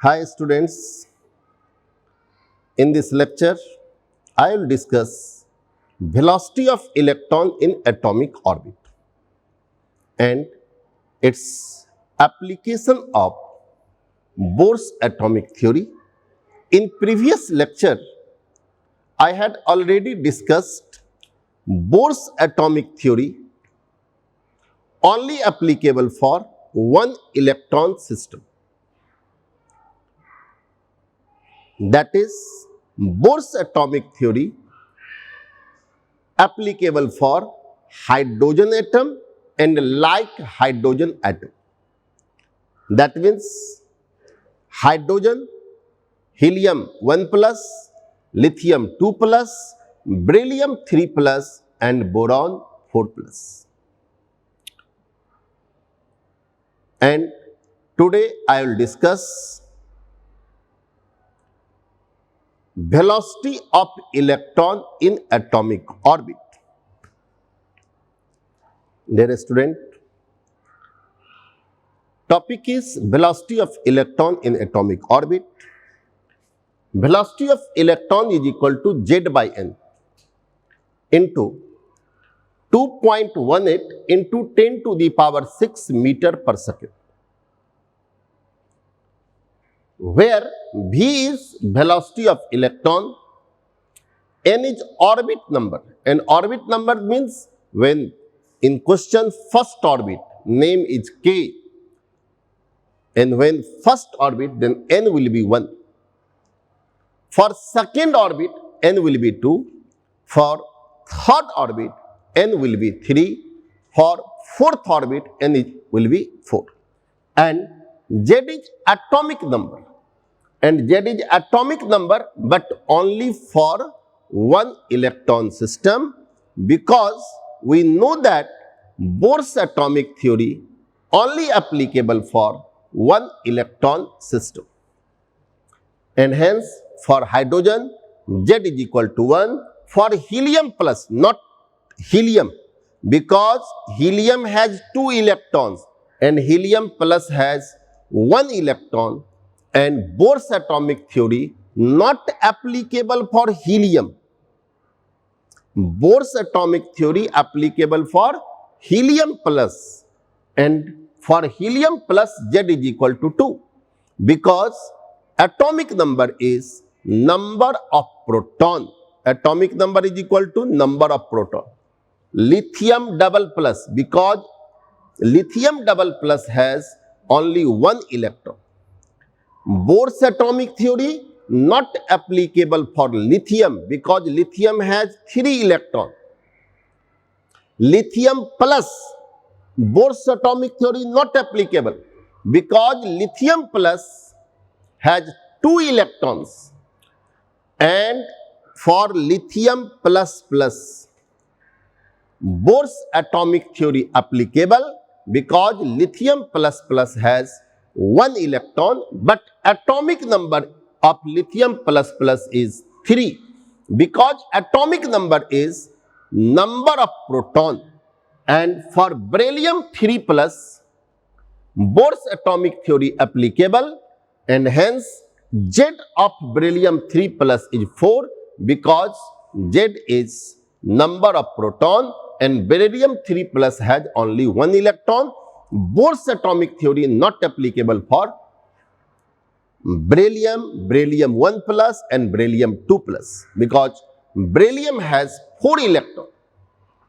Hi students, in this lecture I will discuss velocity of electron in atomic orbit and its application of Bohr's atomic theory. In previous lecture I had already discussed Bohr's atomic theory only applicable for one electron system, that is Bohr's atomic theory applicable for hydrogen atom and like hydrogen atom. That means hydrogen, helium 1 plus, lithium 2 plus, beryllium 3 plus and boron 4 plus. And today I will discuss velocity of electron in atomic orbit. Dear student, topic is velocity of electron in atomic orbit. Velocity of electron is equal to z by n into 2.18 into 10 to the power 6 meter per second, where v is velocity of electron, n is orbit number, and orbit number means when in question first orbit name is k, and when first orbit then n will be 1. For second orbit n will be 2, for third orbit n will be 3, for fourth orbit n will be 4. And z is atomic number, and z is atomic number but only for one electron system, because we know that Bohr's atomic theory only applicable for one electron system. And hence for hydrogen z is equal to 1, for helium plus, not helium, because helium has 2 electrons and helium plus has 1 electron, and Bohr's atomic theory not applicable for helium. Bohr's atomic theory applicable for helium plus, and for helium plus z is equal to 2, because atomic number is number of proton. Atomic number is equal to number of proton. Lithium double plus, because lithium double plus has only 1 electron. Bohr's atomic theory not applicable for lithium, because lithium has 3 electrons. Lithium plus, Bohr's atomic theory not applicable, because lithium plus has 2 electrons, and for lithium plus plus Bohr's atomic theory applicable, because lithium plus plus has 1 electron, but atomic number of lithium plus plus is 3, because atomic number is number of proton. And for beryllium 3 plus, Bohr's atomic theory applicable, and hence Z of beryllium 3 plus is 4, because Z is number of proton and beryllium 3 plus has only 1 electron. Bohr's atomic theory not applicable for beryllium, beryllium 1 plus and beryllium 2 plus, because beryllium has 4 electrons.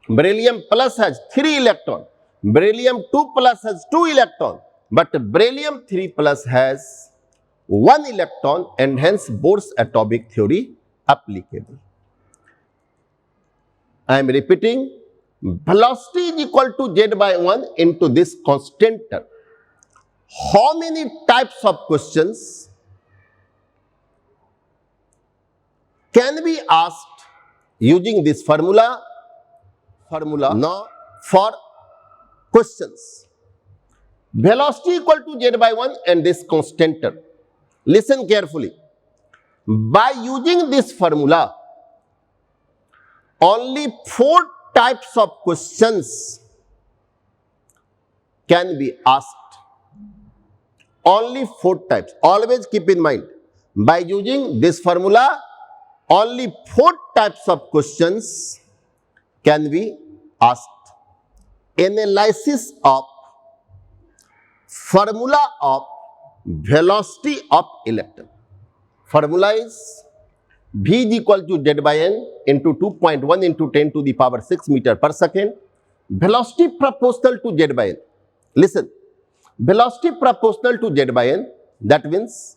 Beryllium plus has 3 electrons, beryllium 2 plus has 2 electrons, but beryllium 3 plus has 1 electron, and hence Bohr's atomic theory applicable. I am repeating, velocity is equal to z by 1 into this constant term. How many types of questions can be asked using this formula? Now for questions, velocity equal to z by 1 and this constant term. Listen carefully. By using this formula, only 4 types of questions can be asked. only 4 types. Always keep in mind, by using this formula, only 4 types of questions can be asked. Analysis of formula of velocity of electron. Formula is V is equal to Z by N into 2.1 into 10 to the power 6 meter per second. Velocity proportional to Z by N. Listen, velocity proportional to Z by N, that means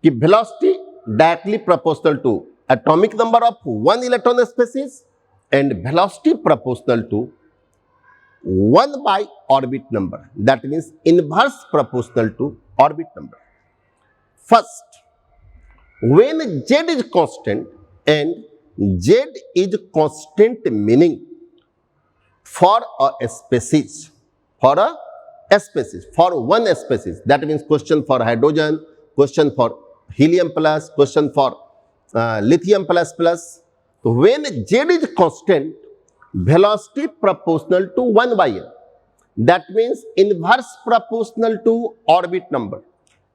कि velocity directly proportional to atomic number of one electron species and velocity proportional to 1 by orbit number. That means inverse proportional to orbit number. First, when Z is constant and Z is constant meaning for a species, for one species, that means question for hydrogen, question for helium plus, question for lithium plus plus. So when Z is constant, velocity proportional to 1 by N. That means inverse proportional to orbit number.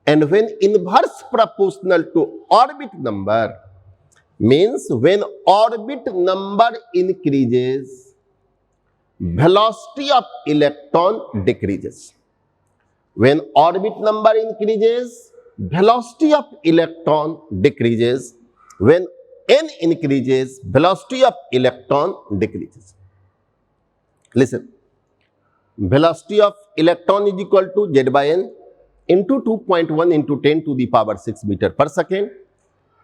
And when inverse proportional to orbit number means when orbit number increases, velocity of electron decreases. When orbit number increases, velocity of electron decreases. When n increases, velocity of electron decreases. Listen, velocity of electron is equal to Z by N into 2.1 into 10 to the power 6 meter per second.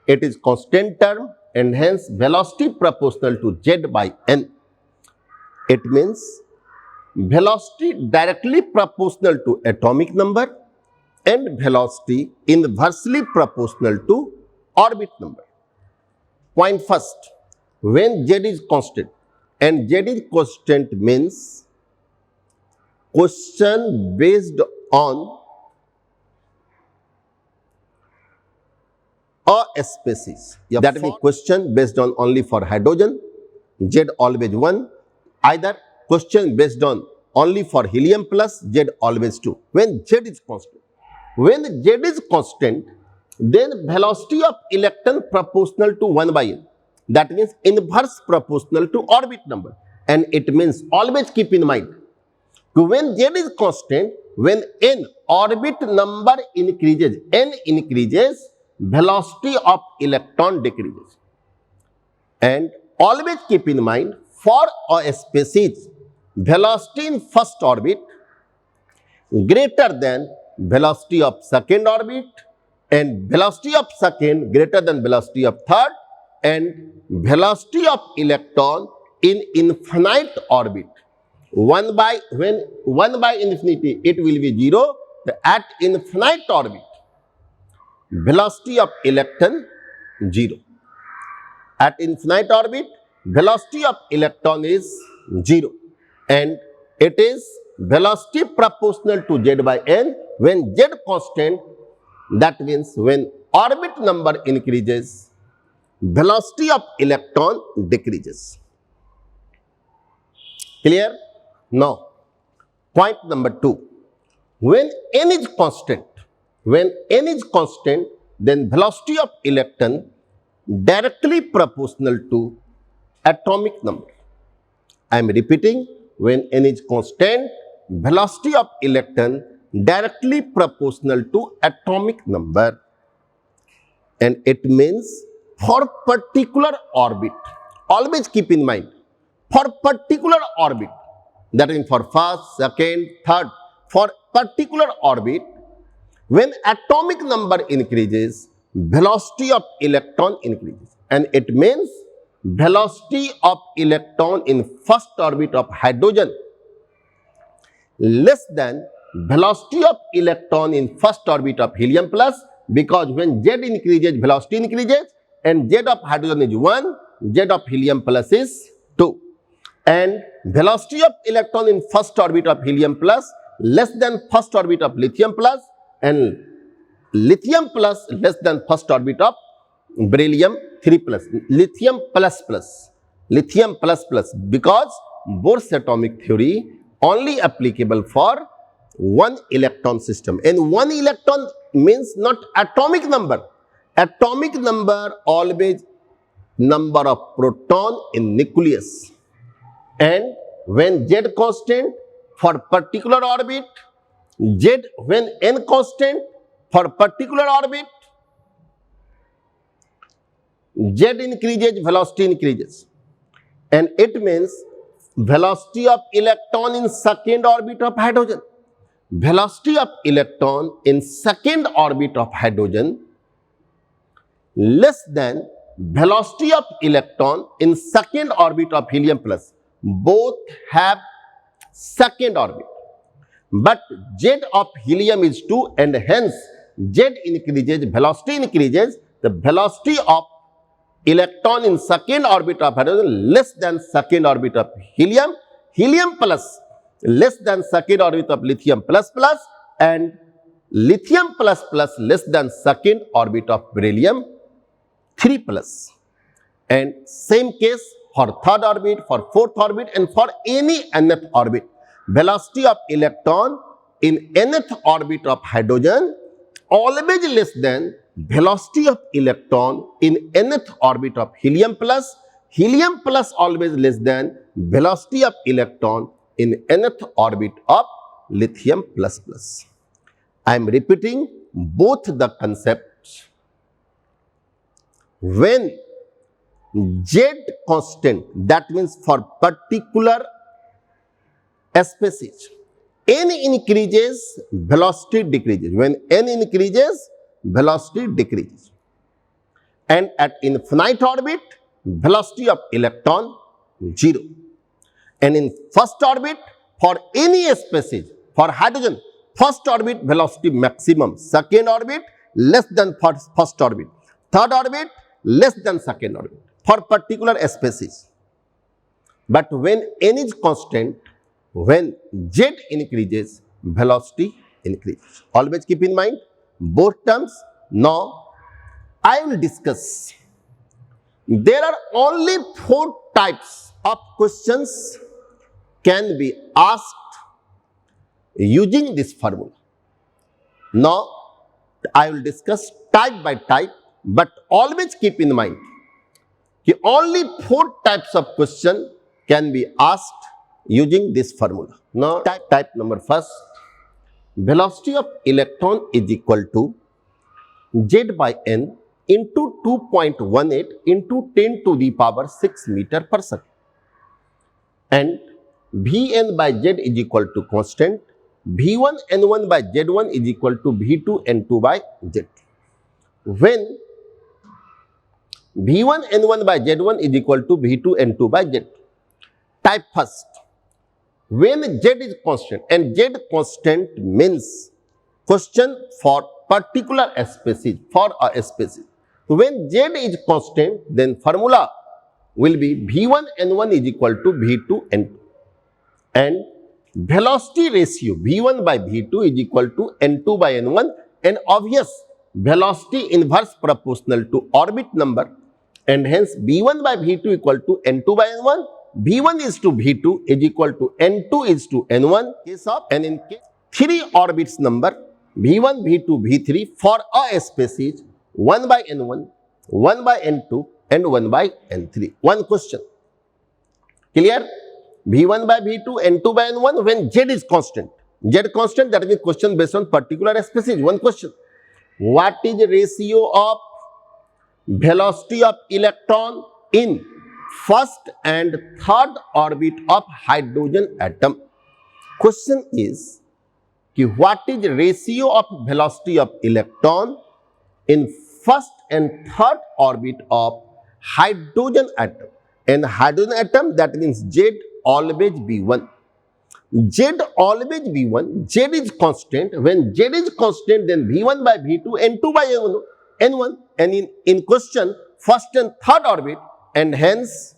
It is constant term and hence velocity proportional to Z by N. It means velocity directly proportional to atomic number and velocity inversely proportional to orbit number. Point first, when Z is constant, and Z is constant means question based on a species. That means question based on only for hydrogen, Z always 1. Either question based on only for helium plus, Z always 2. When Z is constant. When Z is constant, then velocity of electron proportional to 1 by N. That means inverse proportional to orbit number. And it means always keep in mind, when Z is constant, when N orbit number increases, N increases, velocity of electron decreases. And always keep in mind, for a species, velocity in first orbit greater than velocity of second orbit and velocity of second greater than velocity of third and velocity of electron in infinite orbit. 1 by infinity, it will be 0. At infinite orbit, velocity of electron 0. At infinite orbit, velocity of electron is 0. And it is velocity proportional to Z by N. When Z constant, that means when orbit number increases, velocity of electron decreases. Clear? Now, point number 2. When n is constant, then velocity of electron directly proportional to atomic number. I am repeating, when n is constant, velocity of electron directly proportional to atomic number. And it means for particular orbit, always keep in mind, for particular orbit, that is for first, second, third, for particular orbit, when atomic number increases, velocity of electron increases. And it means velocity of electron in first orbit of hydrogen less than velocity of electron in first orbit of helium plus, because when Z increases, velocity increases, and Z of hydrogen is 1, Z of helium plus is 2. And velocity of electron in first orbit of helium plus less than first orbit of lithium plus, and lithium plus less than first orbit of beryllium 3 plus, lithium plus plus, because Bohr's atomic theory only applicable for one electron system. And one electron means not atomic number. Atomic number always number of proton in nucleus. And when Z constant for particular orbit, when N constant for particular orbit, Z increases, velocity increases. And it means velocity of electron in second orbit of hydrogen. Velocity of electron in second orbit of hydrogen less than velocity of electron in second orbit of helium plus. Both have second orbit. But Z of helium is 2 and hence Z increases, velocity increases. The velocity of electron in second orbit of hydrogen less than second orbit of helium, helium plus less than second orbit of lithium plus plus, and lithium plus plus less than second orbit of beryllium 3 plus. And same case for third orbit, for fourth orbit, and for any nth orbit. Velocity of electron in nth orbit of hydrogen always less than velocity of electron in nth orbit of helium plus always less than velocity of electron in nth orbit of lithium plus plus. I am repeating both the concepts. When Z constant, that means for particular species, N increases, velocity decreases. When N increases, velocity decreases. And at infinite orbit, velocity of electron 0. And in first orbit, for any species, for hydrogen, first orbit velocity maximum, second orbit less than first orbit, third orbit less than second orbit, for particular species. But when N is constant, when Z increases, velocity increases. Always keep in mind both terms. Now, I will discuss. There are only 4 types of questions can be asked using this formula. Now, I will discuss type by type, but always keep in mind that only 4 types of question can be asked using this formula. Now, type number first, velocity of electron is equal to Z by N into 2.18 into 10 to the power 6 meter per second. And Vn by Z is equal to constant. V1 N1 by Z1 is equal to V2 N2 by Z. When V1 N1 by Z1 is equal to V2 N2 by Z. Type first. When Z is constant, and Z constant means question for particular species, for a species. When Z is constant, then formula will be V1 N1 is equal to V2 N2. And velocity ratio V1 by V2 is equal to N2 by N1, and obvious velocity inverse proportional to orbit number, and hence V1 by V2 equal to N2 by N1, V1 is to V2 is equal to N2 is to N1, case of, and in case 3 orbits number V1, V2, V3 for a species 1 by N1, 1 by N2 and 1 by N3. One question. Clear? V1 by V2, N2 by N1 when Z is constant. Z constant, that means question based on particular species. One question. What is the ratio of velocity of electron in first and third orbit of hydrogen atom? Question is, what is the ratio of velocity of electron in first and third orbit of hydrogen atom? And hydrogen atom, that means Z always be 1. Z always be 1. Z is constant. When Z is constant, then V1 by V2, N2 by N1. And in question, first and third orbit, and hence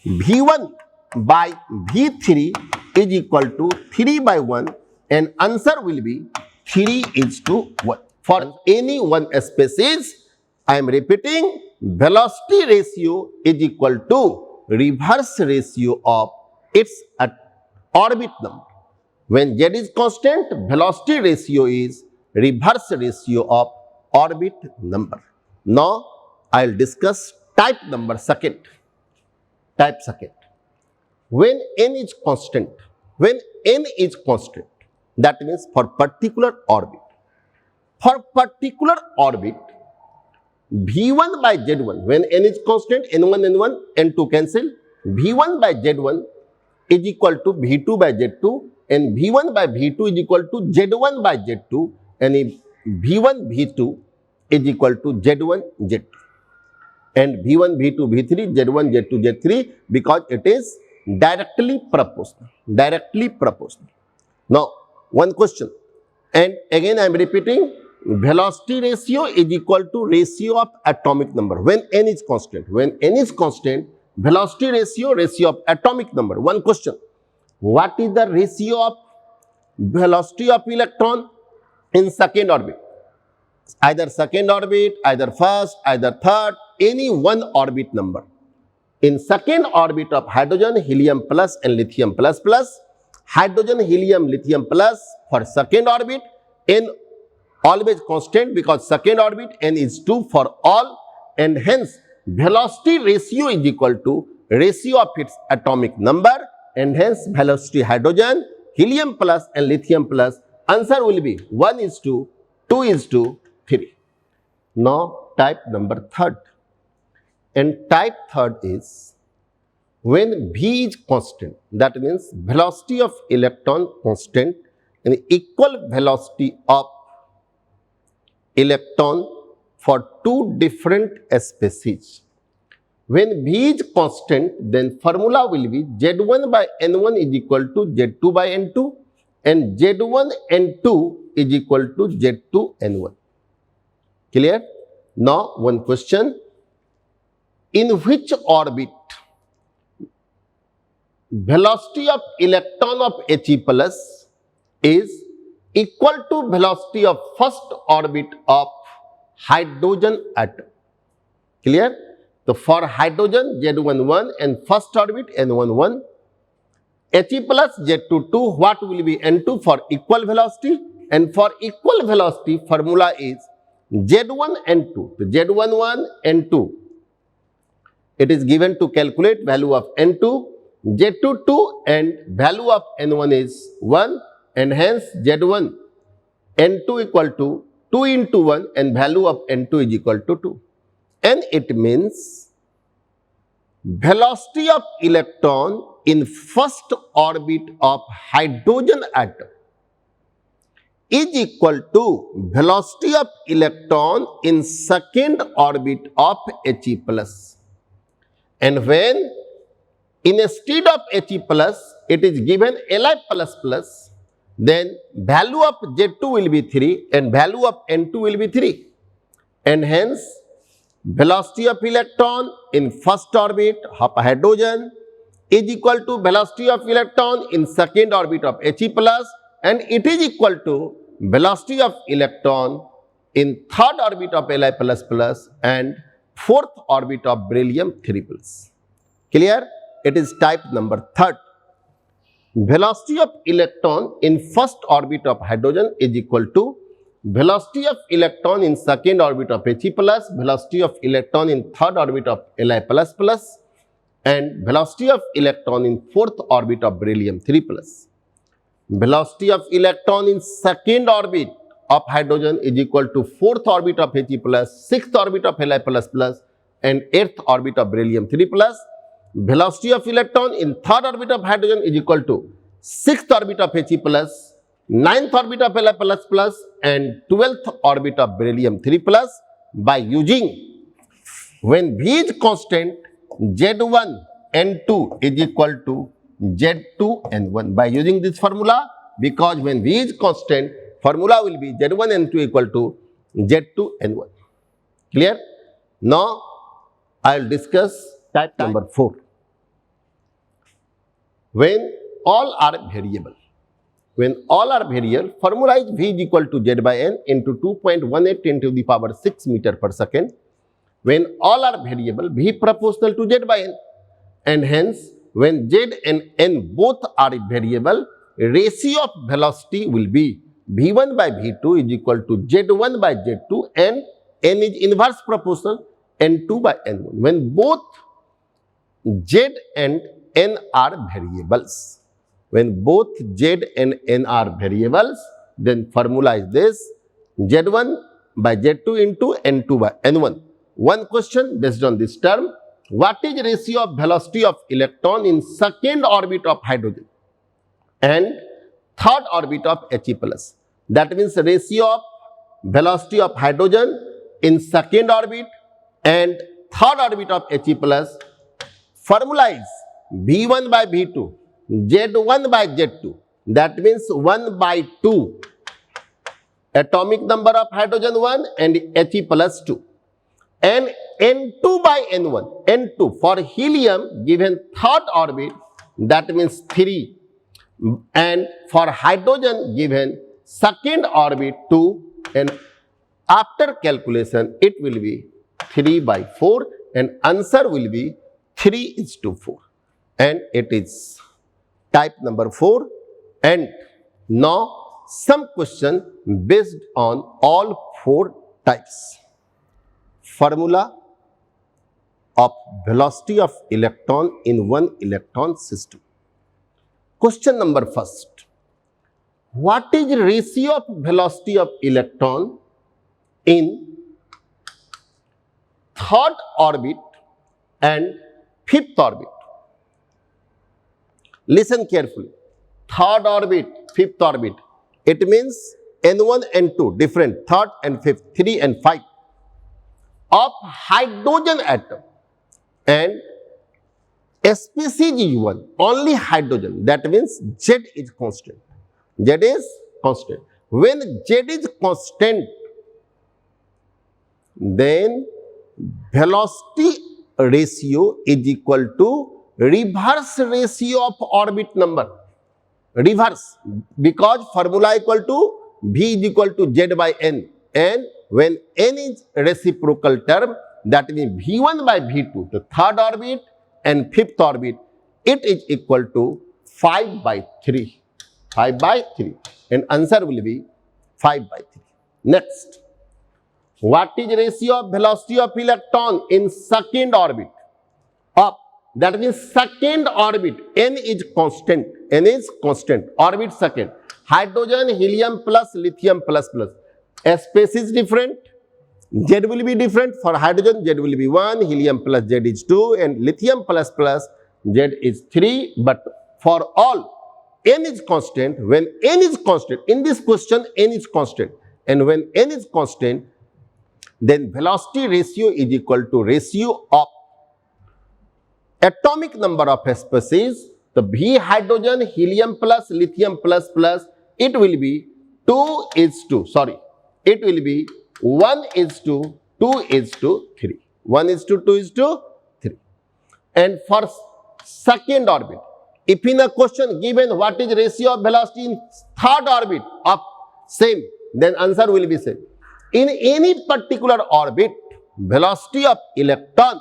V1 by V3 is equal to 3 by 1, and answer will be 3 is to 1. For any one species, I am repeating, velocity ratio is equal to reverse ratio of its orbit number. When Z is constant, velocity ratio is reverse ratio of orbit number. Now, I will discuss type number second. Type second. When n is constant, that means for particular orbit. For particular orbit, V1 by Z1, when n is constant, N1, N1, N2 cancel, V1 by Z1 is equal to V2 by Z2, and V1 by V2 is equal to Z1 by Z2, and if V1, V2 is equal to Z1, Z2, and V1, V2, V3, Z1, Z2, Z3, because it is directly proportional. Now, one question, and again I am repeating, velocity ratio is equal to ratio of atomic number when n is constant. When n is constant, velocity ratio of atomic number. One question, what is the ratio of velocity of electron in second orbit? Either second orbit, either first, either third, any one orbit number. In second orbit of hydrogen, helium plus and lithium plus, hydrogen, helium, lithium plus for second orbit, n always constant because second orbit n is 2 for all, and hence velocity ratio is equal to ratio of its atomic number, and hence velocity hydrogen, helium plus and lithium plus, answer will be 1:2, 2:3. Now type number third, and type third is when V is constant, that means velocity of electron constant and equal velocity of electron for two different species. When V is constant, then formula will be Z1 by N1 is equal to Z2 by N2, and Z1 N2 is equal to Z2 N1. Clear? Now one question, in which orbit velocity of electron of He plus is equal to velocity of first orbit of hydrogen atom? Clear? So for hydrogen Z11 and first orbit N11, He plus Z22, what will be N2 for equal velocity? And for equal velocity, formula is Z1 N2. So Z11 N2, it is given to calculate value of N2, Z22 and value of N1 is 1, and hence Z1 N2 equal to 2 into 1 and value of N2 is equal to 2. And it means velocity of electron in first orbit of hydrogen atom is equal to velocity of electron in second orbit of He plus. And when instead of He plus, it is given Li plus plus, then value of Z2 will be 3 and value of N2 will be 3. And hence, velocity of electron in first orbit of hydrogen is equal to velocity of electron in second orbit of He plus, and it is equal to velocity of electron in third orbit of Li plus plus and fourth orbit of beryllium 3 plus. Clear? It is type number third. Velocity of electron in first orbit of hydrogen is equal to velocity of electron in second orbit of He plus, velocity of electron in third orbit of Li plus plus, and velocity of electron in fourth orbit of beryllium 3 plus. Velocity of electron in second orbit of hydrogen is equal to fourth orbit of He plus, sixth orbit of Li plus plus, and eighth orbit of beryllium 3 plus. Velocity of electron in third orbit of hydrogen is equal to sixth orbit of He plus, ninth orbit of Li plus plus, and 12th orbit of beryllium 3 plus, by using, when V is constant, Z1 N2 is equal to Z2 N1. By using this formula, because when V is constant, formula will be Z1 N2 equal to Z2 N1. Clear? Now, I will discuss type number 4. When all are variable. When all are variable, formula is V is equal to Z by N into 2.18 10 to the power 6 meter per second. When all are variable, V proportional to Z by N. And hence, when Z and N both are variable, ratio of velocity will be V1 by V2 is equal to Z1 by Z2 and N is inverse proportional N2 by N1 when both Z and N are variables. When both Z and N are variables, then formula is this Z1 by Z2 into N2 by N1. One question based on this term, what is ratio of velocity of electron in second orbit of hydrogen and third orbit of He plus? That means ratio of velocity of hydrogen in second orbit and third orbit of He plus. Formula is V1 by V2, Z1 by Z2. That means 1 by 2. Atomic number of hydrogen 1 and He plus 2. And N2 by N1. N2 for helium given third orbit, that means 3. And for hydrogen given second orbit 2. And after calculation, it will be 3 by 4 and answer will be 3:4. And it is type number 4. And now some question based on all 4 types. Formula of velocity of electron in one electron system. Question number first. What is ratio of velocity of electron in third orbit and fifth orbit? Listen carefully. Third orbit, fifth orbit. It means N1 and 2 different, third and fifth, 3 and 5 of hydrogen atom and species is 1, only hydrogen. That means Z is constant. Z is constant. When Z is constant, then velocity ratio is equal to reverse ratio of orbit number. Reverse, because formula equal to V is equal to Z by N, and when N is reciprocal term, that means V1 by V2, the third orbit and fifth orbit, it is equal to 5 by 3. 5 by 3. And answer will be 5 by 3. Next. What is ratio of velocity of electron in second orbit? That means second orbit, N is constant. N is constant. Orbit second. Hydrogen, helium plus, lithium plus plus. Space is different. Z will be different. For hydrogen, Z will be 1, helium plus Z is 2, and lithium plus plus Z is 3. But for all, N is constant. When N is constant, in this question, N is constant. And when N is constant, then velocity ratio is equal to ratio of atomic number of species. The V hydrogen, helium plus, lithium plus plus, it will be 2:2. It will be 1:2:3. 1:2:3. And for second orbit, if in a question given what is ratio of velocity in third orbit of same, then answer will be same. In any particular orbit, velocity of electron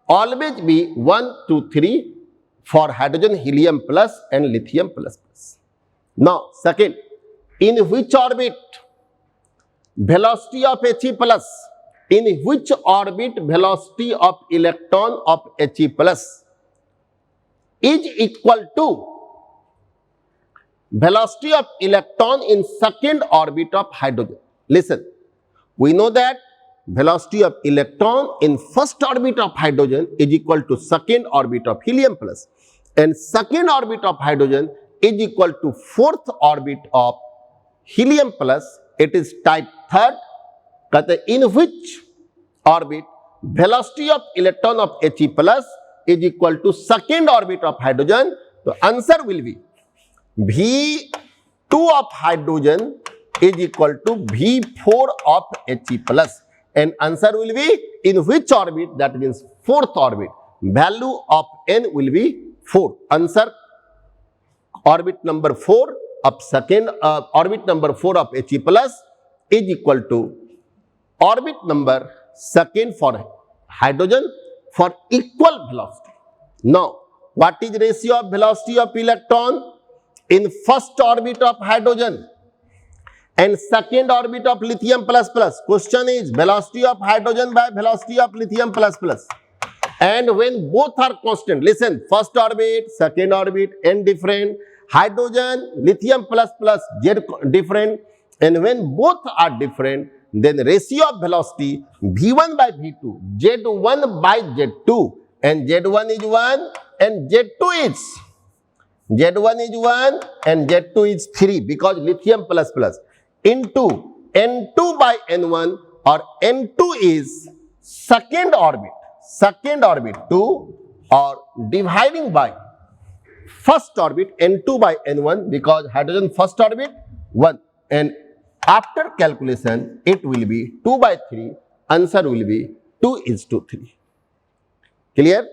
always be 1:3 for hydrogen, helium plus and lithium plus plus. Now, second, in which orbit velocity of He plus, in which orbit velocity of electron of He plus is equal to velocity of electron in second orbit of hydrogen. Listen, we know that velocity of electron in first orbit of hydrogen is equal to second orbit of helium plus, and second orbit of hydrogen is equal to fourth orbit of helium plus. It is type third. In which orbit velocity of electron of He plus is equal to second orbit of hydrogen. The answer will be V2 of hydrogen is equal to V4 of He plus. And answer will be in which orbit? That means fourth orbit. Value of N will be 4. Answer orbit number 4 of second orbit number 4 of He plus is equal to orbit number second for hydrogen for equal velocity. Now, what is ratio of velocity of electron in first orbit of hydrogen and second orbit of lithium plus plus. Question is velocity of hydrogen by velocity of lithium plus plus. And when both are constant, listen, first orbit, second orbit, n different, hydrogen, lithium plus plus, z different, and when both are different, then ratio of velocity v1 by v2, z1 by z2, and z1 is 1 and z2 is 1 and z2 is 3 because lithium plus plus into n2 by n1, or n2 is second orbit 2, or dividing by first orbit n2 by n1 because hydrogen first orbit 1, and after calculation it will be 2 by 3, answer will be 2:3. Clear?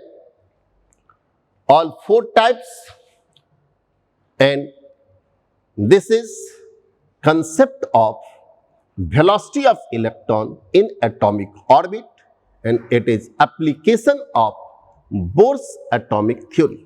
All 4 types, and this is concept of velocity of electron in atomic orbit, and it is application of Bohr's atomic theory.